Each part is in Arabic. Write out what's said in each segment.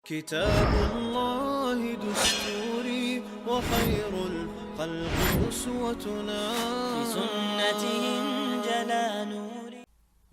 كتاب الله دستوري وخير الخلق أسوتنا بسنته انجلى نوري.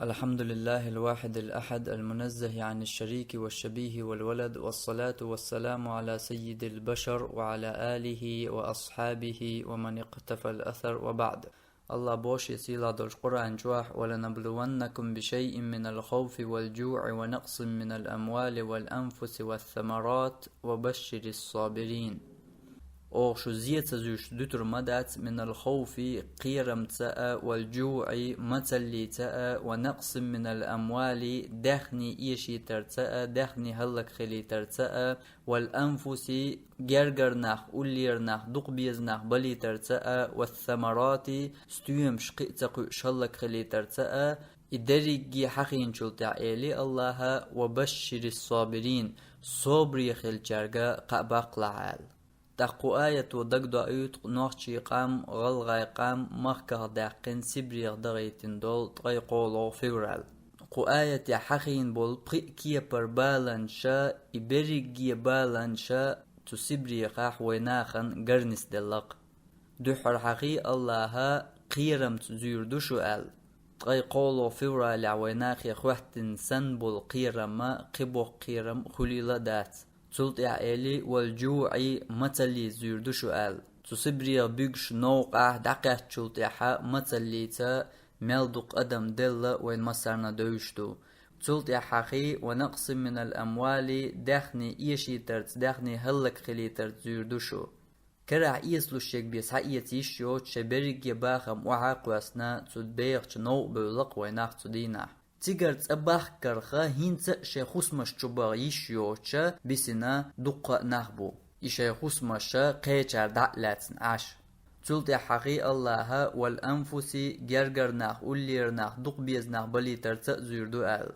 الحمد لله الواحد الأحد المنزه عن الشريك والشبيه والولد، والصلاة والسلام على سيد البشر وعلى آله وأصحابه ومن اقتفى الأثر، وبعد. الله بوش يسيلا دول قرآن جواح: ولنبلونكم بشيء من الخوف والجوع ونقص من الأموال والأنفس والثمرات وبشر الصابرين. أو شو زيت زوش دتر مدات من الخوف قيرم تاء والجوع متلي تاء ونقص من الأموال دخني إيشي ترتاء دخني هلك خلي ترتاء والأنفس جرجرناخ أوليرناخ دقبيزناخ بلي ترتاء والثمرات ستيوم شقيتق شلك خلي ترتاء إدريجي حقين شلتع إلي الله وبشر الصابرين صبر يخل جرجا قباق لعال. تقو آية ودقدو أيوت نوخشي قام غلغاي قام مخكه داقين سبريغ دغيتين دول تغيقولو فيورال. قو آية حقين بول بقيكي بربالانشا إبريجي بالانشا تسبريغاح ويناخن قرنس دلق. دوحر حقي الله قيرم تزيردوشو آل تغيقولو فيورال عويناخي خوحتن سن بول قيرم قبو قيرم خليلا دات تلت إعلي والجوع متلي زيردوشو آل تصبري بيجش نوقع دقات تلت إحا متلي تا ملدق أدم دل وين مصرنا دوشتو تلت إحاقي ونقص من الأموال داخني إيشي ترت داخني هلك خلي ترت زيردوشو كرع إيسلو الشيك بيس حقيتيشيو تشبريك يباخم وعاقواسنا تدبيغ تنو بولق ويناق تديناح تيجرت أباخ كرخا هينت شيخوس مش تبغ يشيوتشا بسنا دقة نخبو يشيخوس مش قيچر دعلاتن عش تلت حقي الله والأنفس جرجرناخ أوليرناخ دق بيزناخ بلي ترتق زيردو آل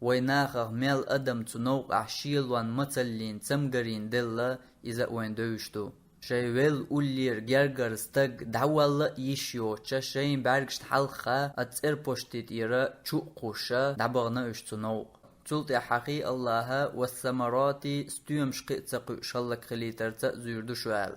ويناخ ميل أدم تنوق عشيلوان متلين تمجرين دلا إذا وين دوشتو شيويل أولير جرجر استق دعوال يشيوتشا شين باركشت حلقة أتسر بوشتيت إيرا تشوقوشا دعبغنا اشتنوق تلت حقي الله والثمرات ستيوم شقيتق شلك خلي ترتق زيردو شوال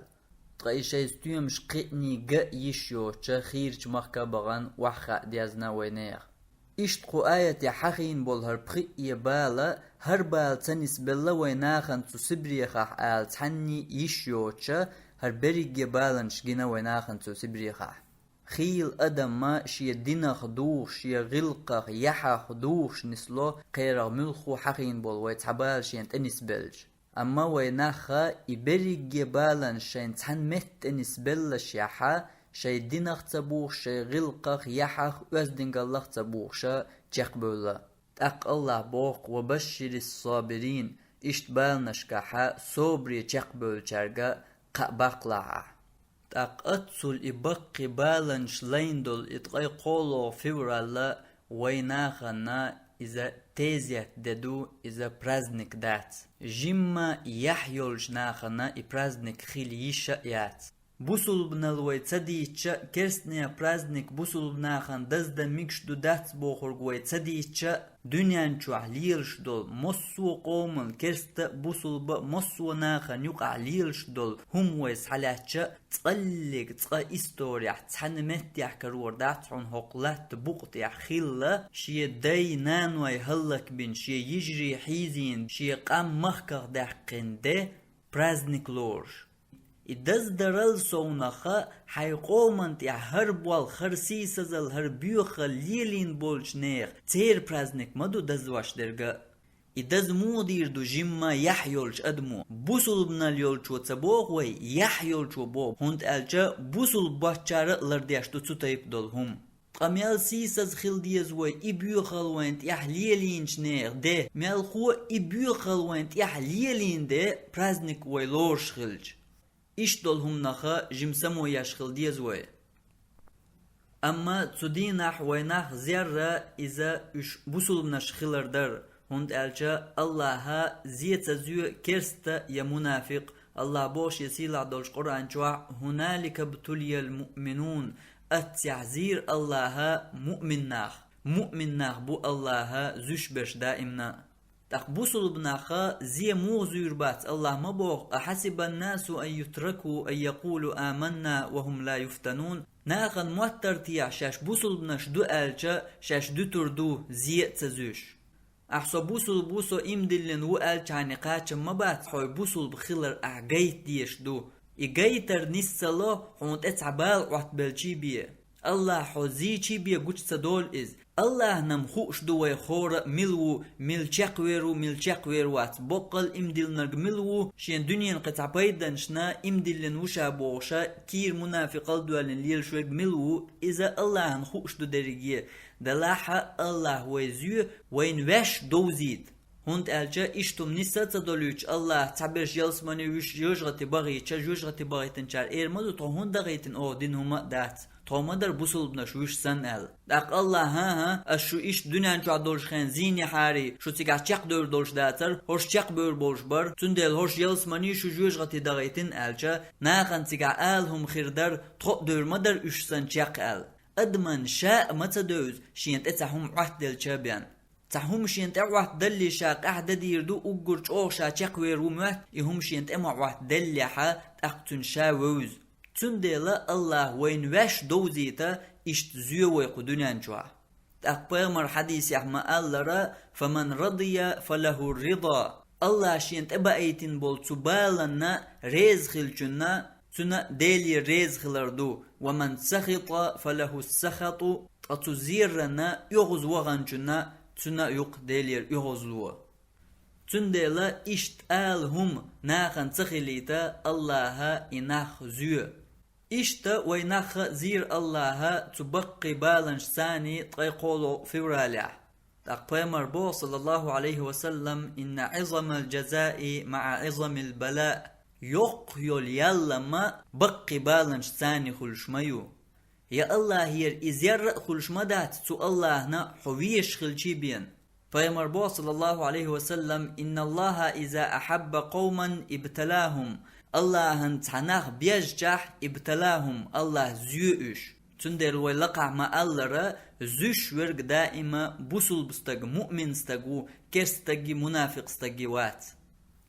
تقاي شي ستيوم شقيتني جا يشيوتشا خيرج مخكا بغان وحخا ديازنا وينيخ إشتقو آية حقين بول هربخي يبالا هربال تنس بلا ويناخن تسبريخاح آل تحني يشيوتشا هربريق يبالنش جنا ويناخن تسبريخاح خيل أدم ما شي دينخ دوش شي غلقخ يحخ دوش نسلو قيرغ ملخو حقين بول ويتحبال شين تنس بلج أما ويناخا إبريق يبالنش شين تحن مت تنس بلش يحا شي دينخ تبوخ شي غلقخ يحخ وزدنق الله تبوخشا جاق بولا تاق الله بوق وبشر الصابرين اشتبالنش كحا صبري جاق بولشارغا قباقلعا تاق اتسول إبقي بالنش ليندول اتقاي قولو فيورالا ويناخنا إذا تيزيت ددو إذا برازنك دات جيما يحيولش ناخنا إبرازنك خيليشا يات بوسول بنالوي تسديتشا كرسنيا برازنك بوسول بناخن دزدا ميكش دو داتس بوخورغوي تسديتشا دنيان چو عليلش دول مصو قومن كرستا بوسول با مصو ناخن يوق عليلش دول هم ويس حلاتشا تقلق تقا استوريح تحنمت يحكرور داتحون هقلات بوقت يحخيلا شي داي نانوي هلك بين شي يجري حيزين شي قام مخكغ دحقن ده برازنك لورش إدز درل سونخا حيقومنت يا هربوال خرسيسزل هربيوخا ليلين بولش نير تير برازنك مدو دزواش درگا إدز مودير دو جيما يحيولش أدمو بوسول بناليولش وتبوغوي يحيولش وبوب هند ألجا بوسول باشار لردياش دو تطيب دول هم قميال سيسز خلديز وي إبيوخال وينت يحليلينش نير ده ميال خو إبيوخال وينت يحليلين ده برازنك وي لورش خلج إيش دولهم نخا جمسمو يشخل ديزوي أما تدينح وينح زيارة إذا إش بوسول منشخلر در هند ألجا الله زيت زيو كرستا يا منافق الله بوش يسيل عدولش قرآن جوا هنالك ابتلي المؤمنون التعزير الله مؤمن ناخ بو الله زوش بش دائمنا تقبصل بناخا زي موزيربات الله مبوغ أحسب الناس أن يتركوا أن يقولوا آمنا وهم لا يفتنون ناخن موتر تيع شاش بوصل بناش دو ألجا شاش دو تردو زي تزوش أحسو بوصل إمدلن وقال جاني قاچم مبات حوي بوصل بخلر أعقايت ديش دو إيقايتر نسالو حونت اتعبال وحت بلجي بيه الله حوزي چي بيه قوش تدول إز الله نمخوش دوي خور ملو ملچق وات بقل إمدل نرق ملو شين دنيا قطع بايدن شنا إمدلن وشا بوغشا كير منافقال دوالن ليل شويق ملو إذا الله نخوش دو درجيه دلاحة الله ويزيو وين وش دوزيد هند ألجا إشتم نسا تدلوش الله تعبيرش يلسماني وش يوجغتي باغي تنشار إيرمدو تو هند غيتن أو دين هما دات توما در بوصل بناش وش سن ال داق الله ها اشو إش دنيان جو عدولش خين زيني حاري شو تيقع چق دور دولش داتر هوش چق بور بولش بار تندل هوش يلسماني شو يوجغتي دغيتن ألجا ناقن تيقع آلهم خير در تق دور مدر وش سن چق ال أدمن شاء متدوز شينت اتحهم عهد الشابيان تحهم شينت عهد دلي شاق أحد ديردو أقرش أو شا چقوير ومهت يهم شينت اما عهد دلي حا تقتن شاووز تندلا الله وين وش دوزيتا اشت زيوي قدنان جوا تقبامر حديث يحما الله فمن رضي فله الرضا الله شينت ابا ايتين بول تبالنا ريز خلچنا تنا ديلي ريز خلردو ومن سخط فله السخط أتزيرنا يغز وغنجنا تنا يق ديلي يغزلو تندلا اشت آلهم ناخن تخليتا الله إناخ زيو اشت ويناخ زير الله تبقي بالنش ثاني تقولو فورالع تقبامر بو صلى الله عليه وسلم إن عظم الجزاء مع عظم البلاء يقيل يلما بقي بالنش ثاني خلشميو يا الله هير إزير خلشمدات تو الله نا حويش خلشي بين فيمر بو صلى الله عليه وسلم إن الله إذا أحب قوما ابتلاهم الله انتعناخ بيججح ابتلاهم الله زيوش تندر ويلقع ما الله زوش ورق دائما بوصل بستق مؤمن استقو كرستقي منافق استقي وات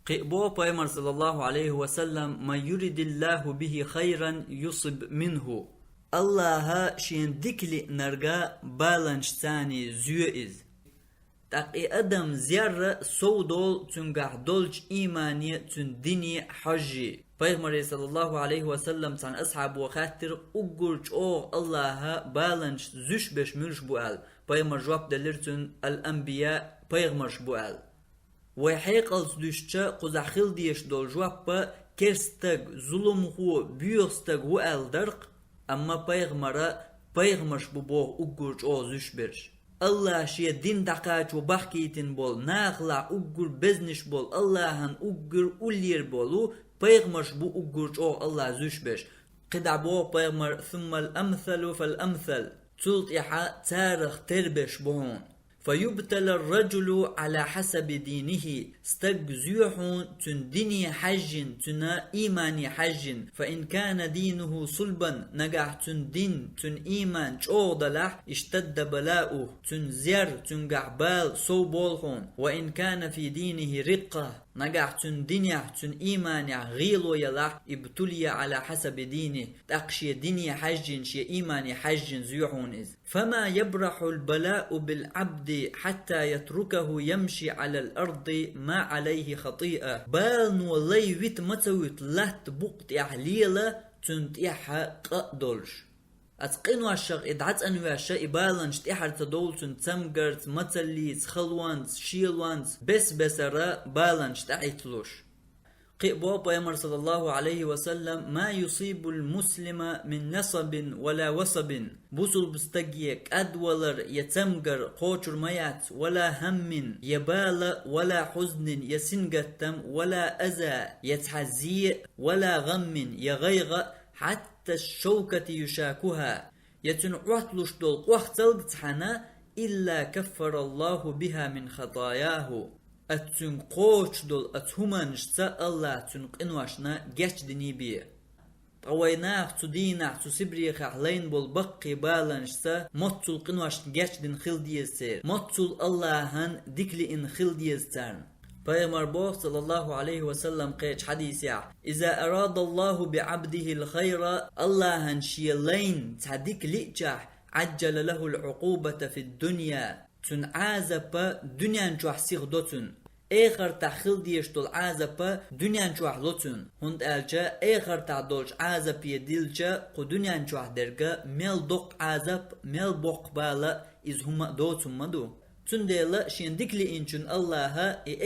قئبو بيمر صلى الله عليه وسلم ما يريد الله به خيرا يصب منه الله شين ديكلي نرقا بالنش ثاني زيوئز تاقي ادم زيارة سو دول تنقع دولج ايماني تن ديني حجي بيغمري صلى الله عليه وسلم تان اصحاب وخاتر اقرج او الله بالنش زوش بش ملش بوال بيغمر جواب دلرتن الانبياء بيغمرش بوال ويحيقل سدوشتا قزاخيل ديش دول جواب كرستق ظلم هو بيوستق وال درق اما بيغمرش ببوغ اقرج او زوش برش الله شيء دين دقاج وبحكيتن بول ناغلا اقر بزنش بول اللهن اقر اولير بولو بيغمرش بو اقرج او الله زوش برش قدع بو بيغمر ثم الامثل فالامثل تلت احا تارخ تربش بهون فيبتل الرجل على حسب دينه استق زيوحون تن ديني حج تنا إيماني حج فإن كان دينه صلبا نجح تن دين تن إيمان جودلح اشتد بلاؤه تن زير تن قعبال صوبولهون وإن كان في دينه رقة نجح تن دنيا تن إيمان غيلو يلح ابتلي على حسب دينه تقشي دنيا حج شي إيمان حج زيوحون إز فما يبرح البلاء بالعبد حتى يتركه يمشي على الأرض ما عليه خطيئة بال نولي ويت متويت لات بقت إحليلة تنتيحها قدولش أتقنوا الشغ إدعت أنواشا إبالنش تحر تدول تنتمقرت متليت خلوانت شيلوانت بس را بالنش تعيتلوش قئبوا بيمر صلى الله عليه وسلم ما يصيب المسلم من نصب ولا وصب بوصل بستقيك أدولر يتمقر قوشر ميات ولا هم يبال ولا حزن يسنقتم ولا أذى يتحزي ولا غم يغيغ حتى الشوكة يشاكها يتنعوتلش دول قوختلق تحنا إلا كفر الله بها من خطاياه أتن قوش دول أتهمانشتا الله تنقنواشنا جاش دني بيه قويناخ تديناخ تسبريخ لين بول بقي بالنشتا مطل قنواش جاش دين خل ديستير مطل اللهن ديكلي إن خل ديستان پیغمبر بو صلى الله عليه وسلم قيش حديث إذا أراد الله بعبده الخير الله هنشي لين تعديك لئجح عجل له العقوبة في الدنيا تن عازب دنيا نجوح سيغ دوتن آخر تخل ديش دول عازب دنيا نجوح لوتن هند آلجا آخر تعدولش عازب يديلجا قو دنيا نجوح درگا ميل دوق عازب ميل بوق بالا إز هما دوتن مدو تنديلا شيندكلي إنشون الله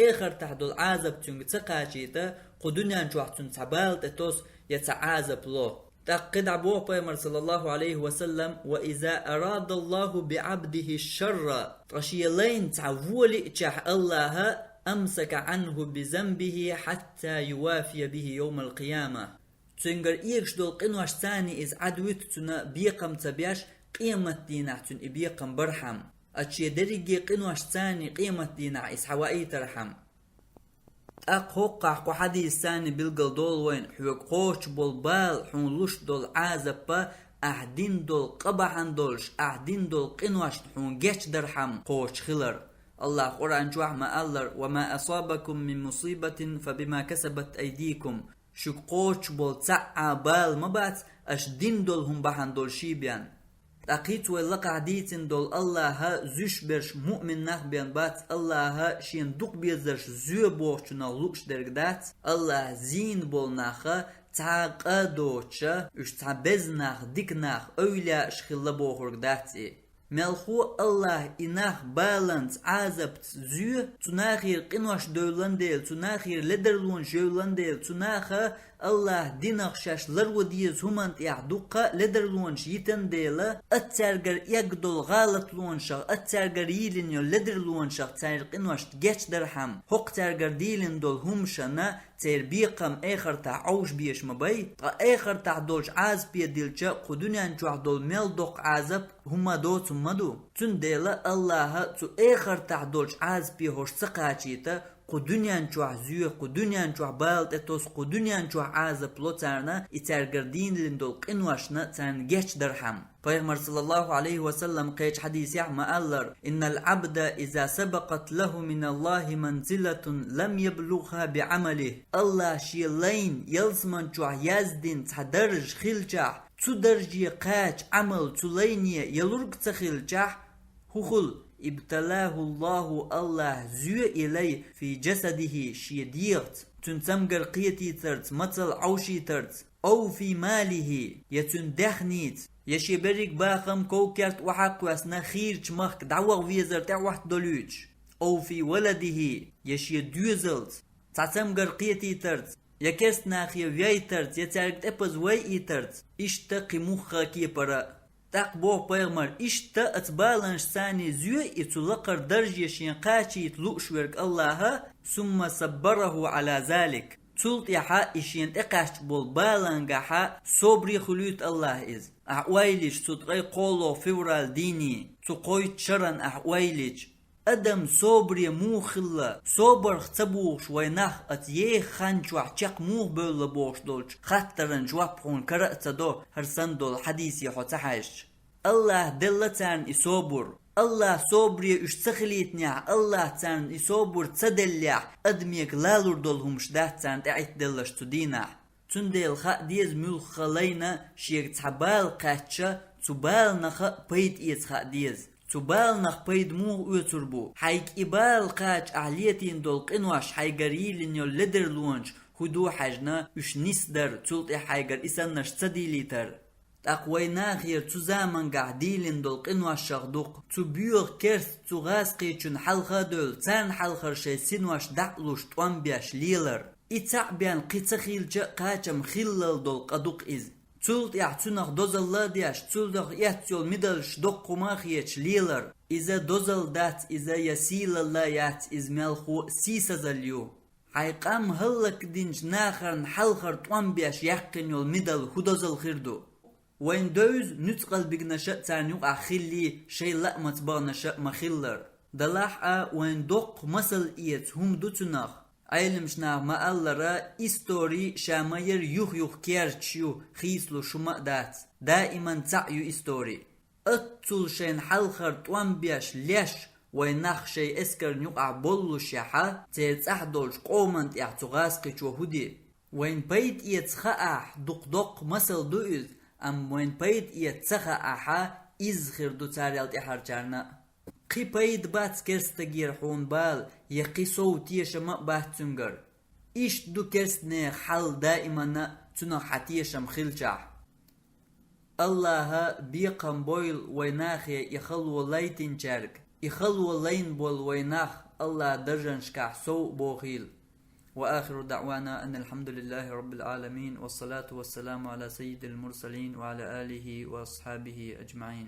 آخر تعدول عازب تنگ تقاشيتا قو دنيا نجوح تن تعبال تتوس يتعازب لو تقد عبوه بيمر صلى الله عليه وسلم وإذا أراد الله بعبده الشر رشي لين تعولي إتشاح الله أمسك عنه بذنبه حتى يوافي به يوم القيامة تنجر إيكش دول قنواش ثاني إز عدويت تنا بيقم تبياش قيمة دينع تن بيقم برحم أتشي دريجي قنواش ثاني قيمة دينع إز حوائي ترحم أقوقع حديث ثاني بالقل دول وين حوك قوش بالبال حونلوش دول عازبا أهدين دول قبعان دولش أهدين دول قنواش حون جيش درحم قوش خلر الله قرآن جوح ما ألر وما أصابكم من مصيبة فبما كسبت أيديكم شك قوش بول تعا بال مبات أشدين دول هم بحان دول شيبيان أقيت ولقع ديتن دول الله زوش برش مؤمن نخبيان بات الله شين دوق بيزرش زيو بوغشنا لوكش درگدات الله زين بول نخا تعاقا دوچا اش تعبز نخ ديك نخ اولا شخلا بوغرداتي ملخو الله إناخ بالانس عازبت زيو تناخير قنوش دولان ديل تناخير لدرلون جولان ديل تناخا الله ديناخ شاش لرو ديز همانت يعدوقا لدرلون شيتن ديلا اتسارگر يقدل غالط لون شاق اتسارگر يلين لدرلون شاق تسارگر قنوش تجيش درحم حق تسارگر ديلين دول همشانا تير بيقم آخر تعوش بيش مباي آخر تعدولش عاز بيه ديلجا قدونيا نجوح دول ميل دوق عازب هما دوت مدو تن ديلا الله تو آخر تعدولش عاز بيه هوش سقاچيتا قدونيا نجوح زيو قدونيا نجوح بالت اتوس قدونيا نجوح عازب لو تارنا اتارگردين لندول قنواشنا تارن جيش درحم پیغمبر صلى الله عليه وسلم قيش حديث يعمى ألر إن العبد إذا سبقت له من الله منزلة لم يبلغها بعمله الله شيلين يلزمن جوع يزدين تدرج خلجح تدرجي قاج عمل تليني يلرق تخلجح هخل ابتلاه الله زيو إلي في جسده شيديرت تنتمجر قيتي ترت مطل عوشي ترت أو في ماله يتن دخنيت يشي بريك باخم كوكرت وحق واسنا خيرج مخك دعوة ويزر تعوحت دولوج أو في ولده يشي دوزلت تعتمجر قيتي ترت يكست ناخي وياي ترت يتاركت ابز وياي ترت اشتاقي مخا كيبرا تقبو بيغمر اشتا اتبالنش ثاني زيو اتلقر درجة شينقاتي يتلوش ورك الله ثم صبره على ذلك تلت يحا اشين اقاش بول بالنغا صبري خلوت الله إز أحواليش تتغي قولو فورال ديني تقوي تشرن أحواليش أدم صبري موخلا صبر اختبوش ويناخ اتيه خانجوح چاق موخ بولا بوش دولش خطرن جوابخون كرأت دو هرسان دول حديثي حتحاش الله دلتان إصبر الله صبري اشتخليتنيا الله تان إصبر تدلع أدميك لالور دولهم شداتان تعيت دلش تدينا تندل خا ديز مل خلينا شيك تعبال قاتشا تبال نخ بيت إيز خا ديز تبال نخ بيد مو ويتربو حيك إبال قاتش أعليتين دول قنواش حيقريلين يو لدر لونج هدو حجنا اش نسدر تلت حيقر إسانش تديليتر تقوينا خير تزامن قاعديلين دول قنواش شغدوق تبيوغ كرث تغاسقي چون حلقة دول تان حلقة شي سنواش دقلوش توانبياش ليلر إتعبيان قيتخيل جا قاچم خلال دول قدوق إز تلت يعتونخ دوزل دياش تلت يعتيول مدلش دوق قماخيش ليلر إذا دوزل دات إذا يسيل الله يات إز ملخو سيسا زليو حيقام هلك دينج ناخرن حلقر توانبياش يحقن يول مدل خدوزل خيردو وين دوز نتقل بقناشا تانيوق أخيلي شي لأمت بغناشا مخيلر دلاحا وين دوق مسل إيت هم دوتناخ Aylımşna ma allara istori şamayır yuh kerçyu xislu şuma dat. Daiman ta'yu istori. Attul şeyin halkhar tuan biyaş leş وينخ شيء اسكر نيقع بولو شيحا تيتسحدولش قومنت اعتغاسقي هودي وين بيت يتخاح دق مسل دوئذ ام وين بيت يتخاحا izhir du tsarialt iharjarna qi paid bats kerstagir hon bal yaqi sowtiyasha ma bahtsüngar ish du kerstne hal daimana tuna hatiyasham khilchah Allaha biqam boil waynakhi yakhalwa laytin chark يخلو اللين بول ويناخ الله درجن شكاح سو بوخيل وآخر دعوانا أن الحمد لله رب العالمين والصلاة والسلام على سيد المرسلين وعلى آله وأصحابه أجمعين